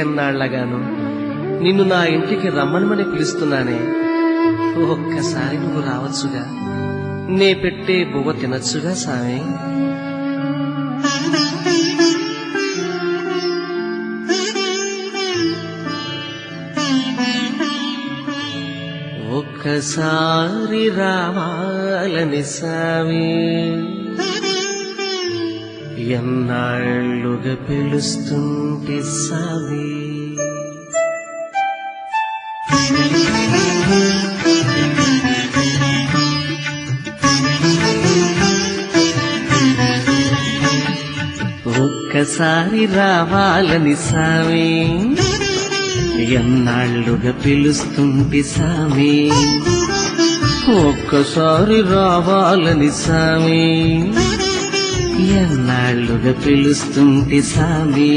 ఎన్నాళ్లగాను నిన్ను నా ఇంటికి రమ్మనమని పిలుస్తున్నానే, ఒక్కసారి నువ్వు రావచ్చుగా, నే పెట్టే బువ్వ తినచ్చుగా సామి. ఒక్కసారి రావాలని సామి, ఎన్నాళ్ళుగా పిలుస్తుంటే సామి. ఒక్కసారి రావాలని సామి, ఎన్నాళ్ళుగా పిలుస్తుంటే సామి. ఒక్కసారి రావాలని సామి, ఎన్నాళ్ళుగా పిలుస్తుంటే సామి.